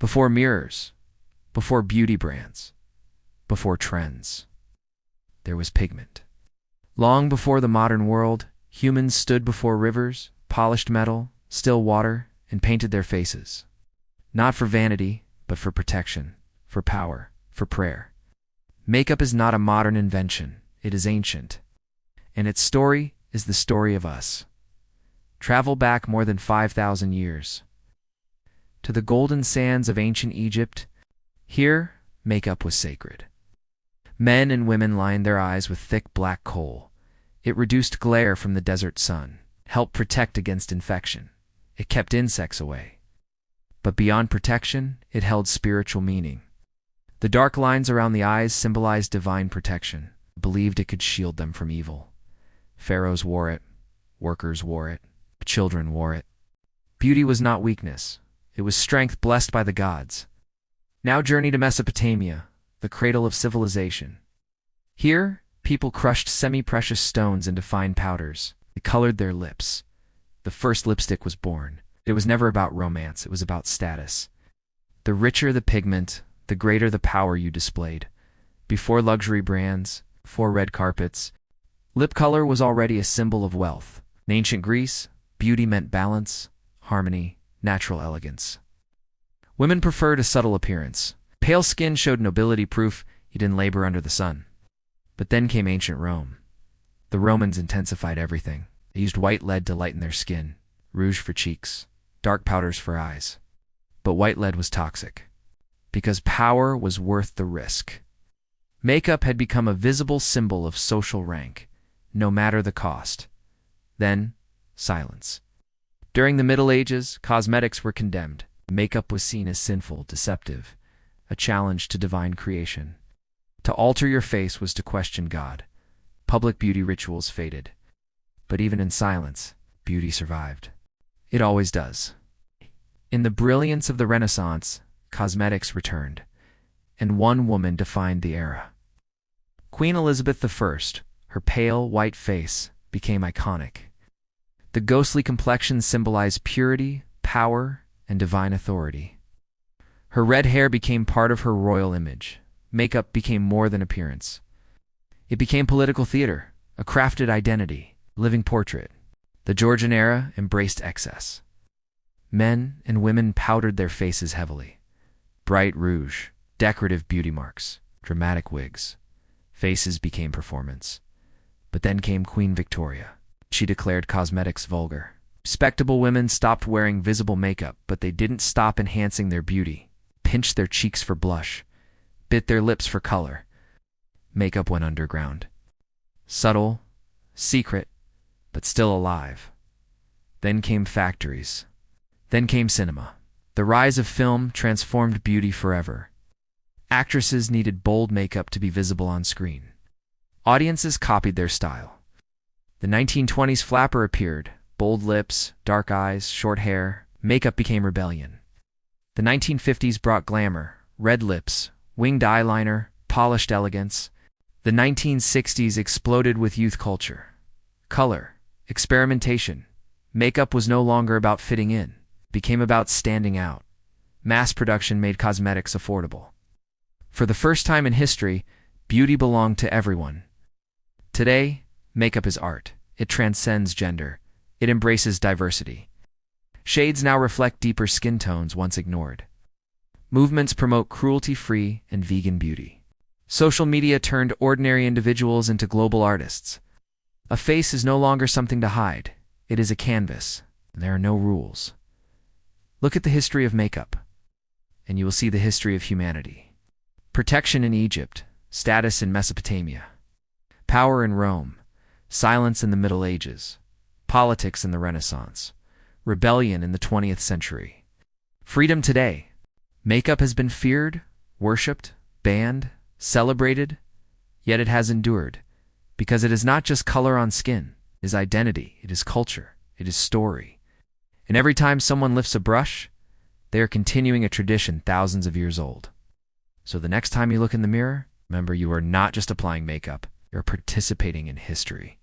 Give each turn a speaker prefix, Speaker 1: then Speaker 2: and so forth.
Speaker 1: Before mirrors, before beauty brands, before trends, there was pigment. Long before the modern world, humans stood before rivers, polished metal, still water, and painted their faces. Not for vanity, but for protection, for power, for prayer. Makeup is not a modern invention, it is ancient. And its story is the story of us. Travel back more than 5,000 years. To the golden sands of ancient Egypt, here, makeup was sacred. Men and women lined their eyes with thick black kohl. It reduced glare from the desert sun, helped protect against infection. It kept insects away. But beyond protection, it held spiritual meaning. The dark lines around the eyes symbolized divine protection, believed it could shield them from evil. Pharaohs wore it, workers wore it, children wore it. Beauty was not weakness, it was strength blessed by the gods. Now journey to Mesopotamia, the cradle of civilization. Here, people crushed semi-precious stones into fine powders. They colored their lips. The first lipstick was born. It was never about romance, it was about status. The richer the pigment, the greater the power you displayed. Before luxury brands, before red carpets, lip color was already a symbol of wealth. In ancient Greece, beauty meant balance, harmony, natural elegance. Women preferred a subtle appearance. Pale skin showed nobility, proof you didn't labor under the sun. But then came ancient Rome. The Romans intensified everything. They used white lead to lighten their skin, rouge for cheeks, dark powders for eyes. But white lead was toxic, because power was worth the risk. Makeup had become a visible symbol of social rank, no matter the cost. Then, silence. During the Middle Ages, cosmetics were condemned. Makeup was seen as sinful, deceptive, a challenge to divine creation. To alter your face was to question God. Public beauty rituals faded. But even in silence, beauty survived. It always does. In the brilliance of the Renaissance, cosmetics returned, and one woman defined the era. Queen Elizabeth I, her pale, white face, became iconic. The ghostly complexion symbolized purity, power, and divine authority. Her red hair became part of her royal image. Makeup became more than appearance. It became political theater, a crafted identity, living portrait. The Georgian era embraced excess. Men and women powdered their faces heavily. Bright rouge, decorative beauty marks, dramatic wigs. Faces became performance. But then came Queen Victoria. She declared cosmetics vulgar. Respectable women stopped wearing visible makeup, but they didn't stop enhancing their beauty. Pinched their cheeks for blush, bit their lips for color. Makeup went underground. Subtle, secret, but still alive. Then came factories. Then came cinema. The rise of film transformed beauty forever. Actresses needed bold makeup to be visible on screen. Audiences copied their style. The 1920s flapper appeared. Bold lips, dark eyes, short hair. Makeup became rebellion. The 1950s brought glamour, red lips, winged eyeliner, polished elegance. The 1960s exploded with youth culture. Color, experimentation. Makeup was no longer about fitting in. It became about standing out. Mass production made cosmetics affordable. For the first time in history, beauty belonged to everyone. Today, makeup is art. It transcends gender. It embraces diversity. Shades now reflect deeper skin tones once ignored. Movements promote cruelty-free and vegan beauty. Social media turned ordinary individuals into global artists. A face is no longer something to hide. It is a canvas. There are no rules. Look at the history of makeup, and you will see the history of humanity. Protection in Egypt, status in Mesopotamia, power in Rome, silence in the Middle Ages, politics in the Renaissance, rebellion in the 20th century. Freedom today. Makeup has been feared, worshipped, banned, celebrated, yet it has endured, because it is not just color on skin. It is identity, it is culture, it is story. And every time someone lifts a brush, they are continuing a tradition thousands of years old. So the next time you look in the mirror, remember you are not just applying makeup, you're participating in history.